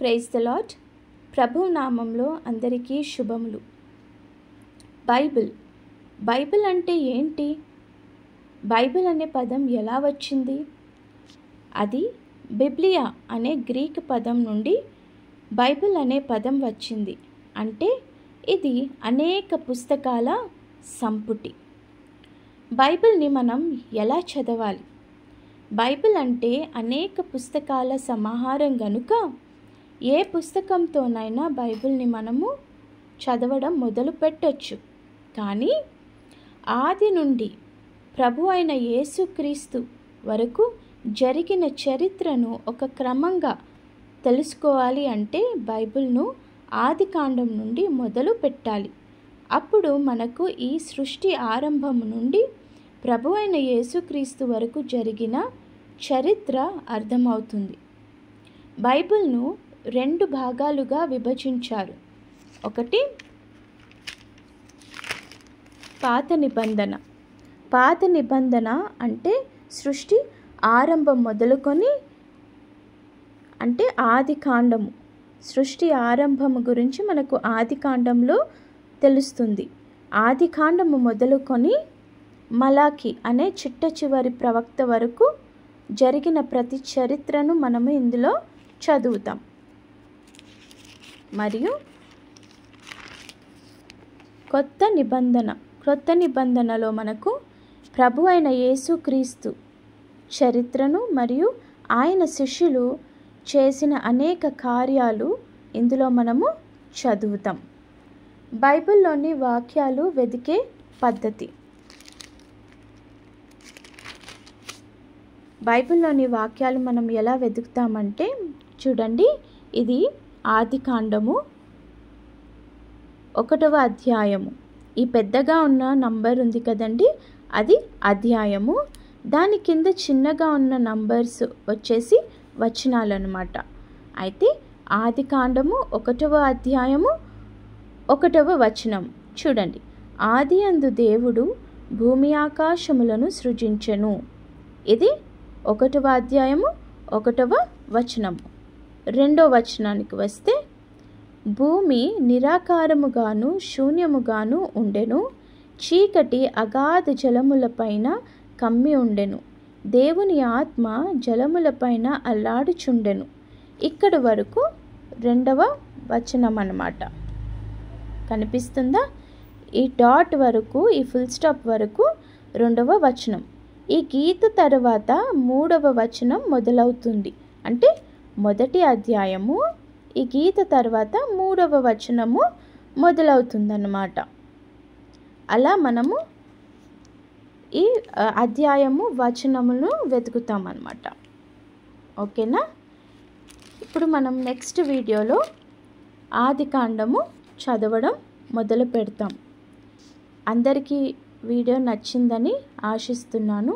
Praise the lord. ప్రభు నామంలో అందరికీ శుభములు. బైబిల్ అంటే ఏంటి? బైబిల్ అనే పదం ఎలా వచ్చింది? అది బిబ్లియా అనే గ్రీక్ పదం నుండి బైబిల్ అనే పదం వచ్చింది. అంటే ఇది అనేక పుస్తకాల సంపుటి. బైబిల్ని మనం ఎలా చదవాలి? బైబిల్ అంటే అనేక పుస్తకాల సమాహారం గనుక ఏ పుస్తకంతోనైనా బైబిల్ని మనము చదవడం మొదలు పెట్టొచ్చు. కానీ ఆది నుండి ప్రభు అయిన యేసుక్రీస్తు వరకు జరిగిన చరిత్రను ఒక క్రమంగా తెలుసుకోవాలి అంటే బైబిల్ను ఆది కాండం నుండి మొదలు పెట్టాలి. అప్పుడు మనకు ఈ సృష్టి ఆరంభం నుండి ప్రభు అయిన యేసుక్రీస్తు వరకు జరిగిన చరిత్ర అర్థమవుతుంది. బైబిల్ను 2 భాగాలుగా విభజించారు. ఒకటి పాత నిబంధన అంటే సృష్టి ఆరంభం మొదలుకొని అంటే ఆది కాండము, సృష్టి ఆరంభము గురించి మనకు ఆది కాండంలో తెలుస్తుంది. ఆది కాండము మొదలుకొని మలాకి అనే చిట్ట చివరి ప్రవక్త వరకు జరిగిన ప్రతి చరిత్రను మనము ఇందులో చదువుతాం. మరియు క్రొత్త నిబంధనలో మనకు ప్రభు అయిన యేసుక్రీస్తు చరిత్రను మరియు ఆయన శిష్యులు చేసిన అనేక కార్యాలు ఇందులో మనము చదువుతాం. బైబిల్లోని వాక్యాలు వెతికే పద్ధతి. బైబిల్లోని వాక్యాలు మనం ఎలా వెతుకుతామంటే చూడండి, ఇది ఆది కాండము 1వ అధ్యాయము. ఈ పెద్దగా ఉన్న నంబర్ ఉంది కదండి, అది అధ్యాయము. దాని కింద చిన్నగా ఉన్న నంబర్స్ వచ్చేసి వచనాలు అన్నమాట. అయితే ఆది కాండము 1వ అధ్యాయము 1వ వచనం చూడండి. ఆది యందు దేవుడు భూమి ఆకాశములను సృజించెను. ఇది 1వ అధ్యాయము 1వ వచనము. 2వ వచనానికి వస్తే భూమి నిరాకారముగాను శూన్యముగాను ఉండెను, చీకటి అగాధ జలములపైన కమ్మి ఉండెను, దేవుని ఆత్మ జలములపైన అల్లాడుచుండెను. ఇక్కడి వరకు 2వ వచనం అన్నమాట. కనిపిస్తుందా? ఈ డాట్ వరకు, ఈ ఫుల్ స్టాప్ వరకు 2వ వచనం. ఈ గీత తర్వాత 3వ వచనం మొదలవుతుంది. అంటే మొదటి అధ్యాయము, ఈ గీత తర్వాత 3వ వచనము మొదలవుతుందన్నమాట. అలా మనము ఈ అధ్యాయము వచనమును వెతుకుతామన్నమాట. ఓకేనా? ఇప్పుడు మనం నెక్స్ట్ వీడియోలో ఆది కాండము చదవడం మొదలు పెడతాం. అందరికీ వీడియో నచ్చిందని ఆశిస్తున్నాను.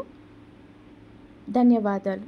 ధన్యవాదాలు.